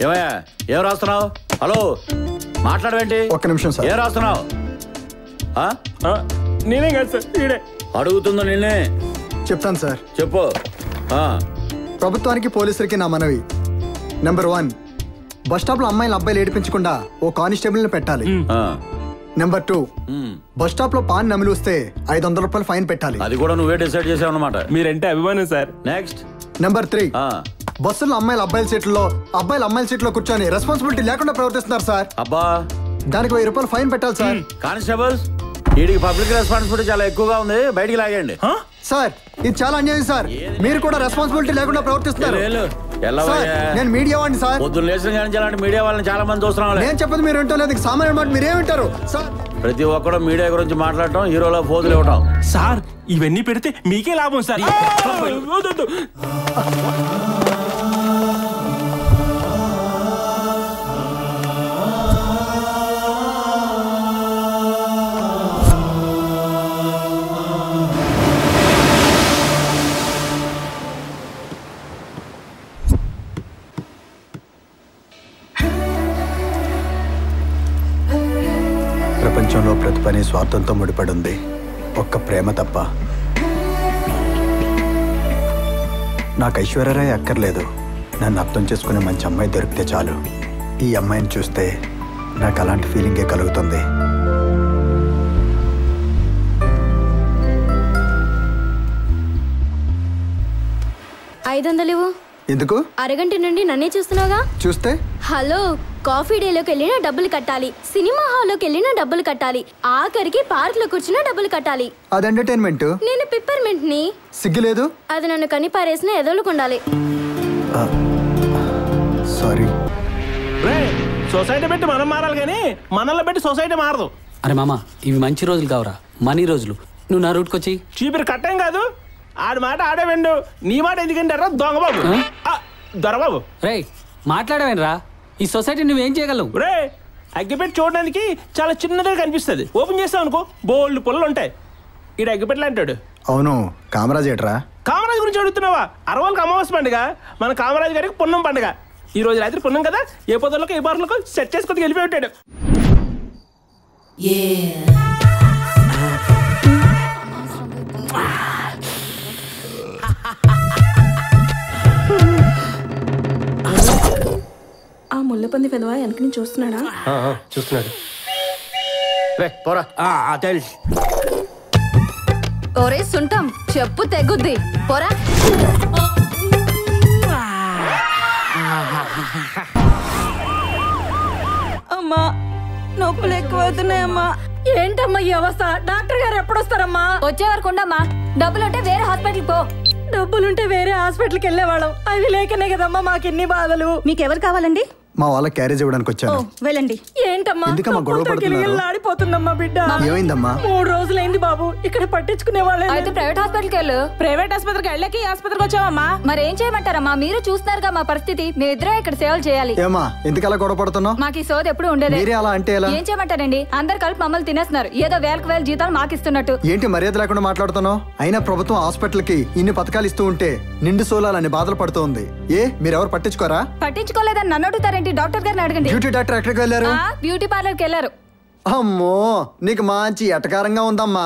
ఏమయ్యా ఏం రాస్తున్నావు? హలో మాట్లాడవేంటి? ఒక్క నిమిషం సార్. ఏం రాస్తున్నావు? నేనే కాదు సార్, ఈడే అడుగుతుందో నిన్నే. చెప్తాను సార్. చెప్పు. ప్రభుత్వానికి పోలీసులకి నా మనవి. నెంబర్ 1, బస్ స్టాప్ లో అమ్మాయిలు అబ్బాయిలు ఏడిపించకుండా ఓ కానిస్టేబుల్ ని పెట్టాలి. నెంబర్ 2, బస్ స్టాప్ లో పాన్ నమిలి వస్తే 500 రూపాయలు ఫైన్ పెట్టాలి. అది కూడా నువ్వే డిసైడ్ చేసావు అన్నమాట. మీరంటే అభిమానం సార్. నెక్స్ట్. నెంబర్ 3, బస్సుల్లో అమ్మాయిల అబ్బాయిల సీట్లలో అబ్బాయిల అమ్మాయిల సీట్లో కూర్చొని రెస్పాన్సిబిలిటీ లేకుండా ప్రవర్తిస్తున్నారు సార్. అబ్బా, దానికి 1000 రూపాయలు ఫైన్ పెట్టాలి సార్. కానిస్టేబుల్స్, వీడికి పబ్లిక్ రెస్పాన్సిబిలిటీ చాలా ఎక్కువగా ఉంది, బయటికి లాగండి. సార్ ఇది చాలా అన్యాయం సార్. మీరు కూడా రెస్పాన్సిబిలిటీ లేకుండా ప్రవర్తిస్తున్నారు. నేను మీడియా వాడిని సార్. పొద్దున్న లేచిన కానీ అలాంటి మీడియా వాళ్ళని చాలా మంది చూస్తున్నాం. నేను చెప్పదు మీరు వింటో లేదు, సామాన్య మాట మీరేమింటారు సార్? ప్రతి ఒక్కడు మీడియా గురించి మాట్లాడటం, హీరోలో పోజులు ఇవ్వటం. సార్ ఇవన్నీ పెడితే మీకే లాభం సార్. ప్రపంచంలో ప్రతి పని స్వార్థంతో ముడిపడి ఉంది, ఒక్క ప్రేమ తప్ప. నాకు ఐశ్వర్యరాయ్ అక్కర్లేదు, నన్ను అర్థం చేసుకునే మంచి అమ్మాయి దొరికితే చాలు. ఈ అమ్మాయిని చూస్తే నాకు అలాంటి ఫీలింగే కలుగుతుంది. ఎందుకు? అరగంట నుండి నన్నే చూస్తున్నావుగా. చూస్తే హలో, కాఫీ డేలోకి వెళ్ళినా డబ్బులు కట్టాలి, సినిమా హాల్లోకి వెళ్ళినా డబ్బులు కట్టాలి, ఆఖరికి పార్క్ లో కూర్చున్నా డబ్బులు కట్టాలి. అది ఎంటర్టైన్మెంట్. నేను పిప్పర్మెంట్ ని. సిగ్గులేదు? అది నన్ను కని పారేసిన ఎదలుకుండాలి. సారీ. సొసైటీ పెట్టి మనం మారాలి కానీ మనల్ని పెట్టి సొసైటీ మారదు. అరే మామ, ఇవి మంచి రోజులు కావరా, మనీ రోజులు. నువ్వు నా రూట్కి వచ్చి చీపిరి కట్టం కాదు, ఆడి మాట ఆడే వెండు, నీ మాట ఎందుకంటారా దొంగబాబు, దొరబాబు. రే మాట్లాడవేనరా, ఈ సొసైటీ నువ్వేం చేయగలవు? రే అగ్గిపెట్టి చూడడానికి చాలా చిన్నదిగా కనిపిస్తుంది, ఓపెన్ చేస్తావు అనుకో బోల్డ్ పుల్లలు ఉంటాయి. ఈడు అగ్గిపెట్టలు అంటాడు. అవును, కామరాజ్ ఏట్రా? కామరాజు గురించి అడుగుతున్నావా? అరవలకు అమావాస్య పండుగ, మన కామరాజు గారికి పున్నం పండుగ. ఈ రోజు రాత్రి పున్నం కదా, ఏ పొద్దులకు ఏ బార్లకు సెట్ చేసుకొని వెళ్ళిపోయి ఉంటాడు. ఆ ముళ్ళపంది పెదవా వెనక నుంచి చూస్తున్నాడా? చూస్తున్నాడు. తెలుసు. ఒరే సుంఠం, చెప్పు తెగుద్ది, పోరా. అమ్మా నొప్పులు ఎక్కువ అవుతున్నాయమ్మా. ఏంటమ్మా ఈ అవస్థ? డాక్టర్ గారు ఎప్పుడు వస్తారమ్మా? వచ్చే వరకు ఉండమ్మా. డబ్బులుంటే వేరే హాస్పిటల్ పో. డబ్బులుంటే వేరే హాస్పిటల్కి వెళ్ళేవాళ్ళం, అవి లేకనే కదమ్మా మాకెన్ని బాధలు. మీకెవరు కావాలండి? మా వాళ్ళ క్యారేజ్ ఇవ్వడానికి వచ్చాను. వెళ్ళండి. ఏంటమ్మా ఆడిపోతుందమ్మా బిడ్డ. ఏమైందమ్మా? 3 రోజులైంది బాబు, ఇక్కడ పట్టించుకునే వాళ్ళే. అయితే ప్రైవేట్ హాస్పిటల్కి వెళ్ళు. ప్రైవేట్ ఆసుపత్రికి వెళ్ళకి ఆసుపత్రికి వచ్చావమ్మా. మరి ఏం చేయమంటారమ్మా? మీరు చూస్తున్నారుగా మా పరిస్థితి, మేమిద్దరం ఇక్కడ సేవలు చేయాలి. ఏమా ఎందుకలా గొడవ పడుతున్నావు? మాకు ఈ సోది ఎప్పుడు ఉండేది. అలా అంటే ఎలా? ఏం చేయమంటారండి, అందరు కలిపి మమ్మల్ని తినేస్తున్నారు, ఏదో వేలకు వేల జీతాలు మాకు ఇస్తున్నట్టు. ఏంటి మర్యాద లేకుండా మాట్లాడుతున్నావు? అయినా ప్రభుత్వం హాస్పిటల్ కి ఇన్ని పథకాలు ఇస్తూ ఉంటే నిండు సోలాలని బాధలు పడుతోంది. మీరెవరు పట్టించుకోరా? పట్టించుకోలేదని నన్ను అడుగుతారేంటి? డాక్టర్ గారిని అడగండి. బ్యూటీ డాక్టర్ ఎక్కడికి వెళ్ళారు? బ్యూటీ పార్లర్కి వెళ్ళారు. అమ్మో, నీకు మంచి ఎటకారంగా ఉందమ్మా.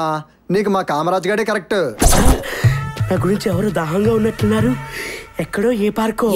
నీకు మా కామరాజ్ గాడే కరెక్ట్. నా గురించి ఎవరు దాహంగా ఉన్నట్టున్నారు, ఎక్కడో ఏ పార్కో.